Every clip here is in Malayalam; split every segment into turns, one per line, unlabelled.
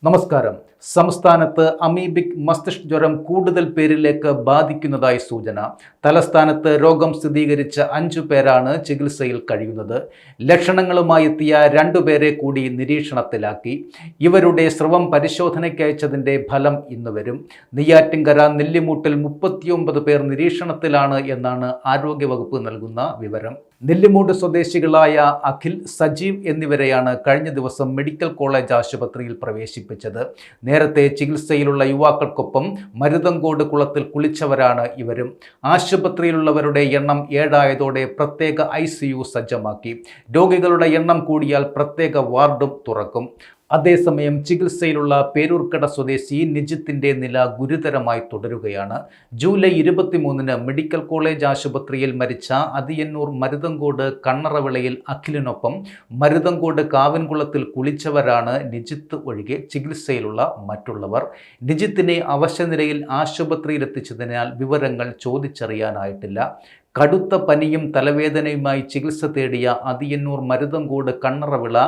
നമസ്കാരം. സംസ്ഥാനത്ത് അമീബിക് മസ്തിഷ്ക ജ്വരം കൂടുതൽ പേരിലേക്ക് ബാധിക്കുന്നതായി സൂചന. തലസ്ഥാനത്ത് രോഗം സ്ഥിരീകരിച്ച 5 പേരാണ് ചികിത്സയിൽ കഴിയുന്നത്. ലക്ഷണങ്ങളുമായി എത്തിയ 2 പേരെ കൂടി നിരീക്ഷണത്തിലാക്കി. ഇവരുടെ സ്രവം പരിശോധനയ്ക്ക് അയച്ചതിൻ്റെ ഫലം ഇന്ന് വരും. നെയ്യാറ്റിൻകര നെല്ലിമൂട്ടിൽ 39 പേർ നിരീക്ഷണത്തിലാണ് എന്നാണ് ആരോഗ്യവകുപ്പ് നൽകുന്ന വിവരം. നെല്ലിമൂട് സ്വദേശികളായ അഖിൽ, സജീവ് എന്നിവരെയാണ് കഴിഞ്ഞ ദിവസം മെഡിക്കൽ കോളേജ് ആശുപത്രിയിൽ പ്രവേശിപ്പിച്ചത്. നേരത്തെ ചികിത്സയിലുള്ള യുവാക്കൾക്കൊപ്പം മരുതങ്കോട് കുളത്തിൽ കുളിച്ചവരാണ് ഇവരും. ആശുപത്രിയിലുള്ളവരുടെ എണ്ണം 7 ആയതോടെ പ്രത്യേക ICU സജ്ജമാക്കി. രോഗികളുടെ എണ്ണം കൂടിയാൽ പ്രത്യേക വാർഡും തുറക്കും. അതേസമയം ചികിത്സയിലുള്ള പേരൂർക്കട സ്വദേശി നിജിത്തിന്റെ നില ഗുരുതരമായി തുടരുകയാണ്. ജൂലൈ 23-ന് മെഡിക്കൽ കോളേജ് ആശുപത്രിയിൽ മരിച്ച അതിയന്നൂർ മരുതങ്കോട് കണ്ണറവിളയിൽ അഖിലിനൊപ്പം മരുതങ്കോട് കാവിൻകുളത്തിൽ കുളിച്ചവരാണ് നിജിത്ത് ഒഴികെ ചികിത്സയിലുള്ള മറ്റുള്ളവർ. നിജിത്തിനെ അവശനിലയിൽ ആശുപത്രിയിലെത്തിച്ചതിനാൽ വിവരങ്ങൾ ചോദിച്ചറിയാനായിട്ടില്ല. കടുത്ത പനിയും തലവേദനയുമായി ചികിത്സ തേടിയ അതിയന്നൂർ മരുതങ്കോട് കണ്ണറവിള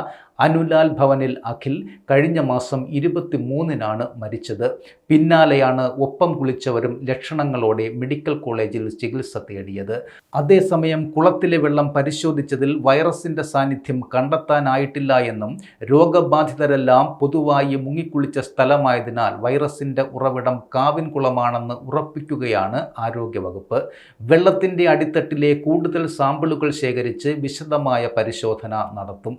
അനുലാൽ ഭവനിൽ അഖിൽ കഴിഞ്ഞ മാസം 23-നാണ് മരിച്ചത്. പിന്നാലെയാണ് ഒപ്പം കുളിച്ചവരും ലക്ഷണങ്ങളോടെ മെഡിക്കൽ കോളേജിൽ ചികിത്സ തേടിയത്. അതേസമയം കുളത്തിലെ വെള്ളം പരിശോധിച്ചതിൽ വൈറസിന്റെ സാന്നിധ്യം കണ്ടെത്താനായിട്ടില്ല എന്നും രോഗബാധിതരെല്ലാം പൊതുവായി മുങ്ങിക്കുളിച്ച സ്ഥലമായതിനാൽ വൈറസിന്റെ ഉറവിടം കാവിൻകുളമാണെന്ന് ഉറപ്പിക്കുകയാണ് ആരോഗ്യവകുപ്പ്. വെള്ളത്തിന്റെ അടിത്തട്ടിലെ കൂടുതൽ സാമ്പിളുകൾ ശേഖരിച്ച് വിശദമായ പരിശോധന നടത്തും.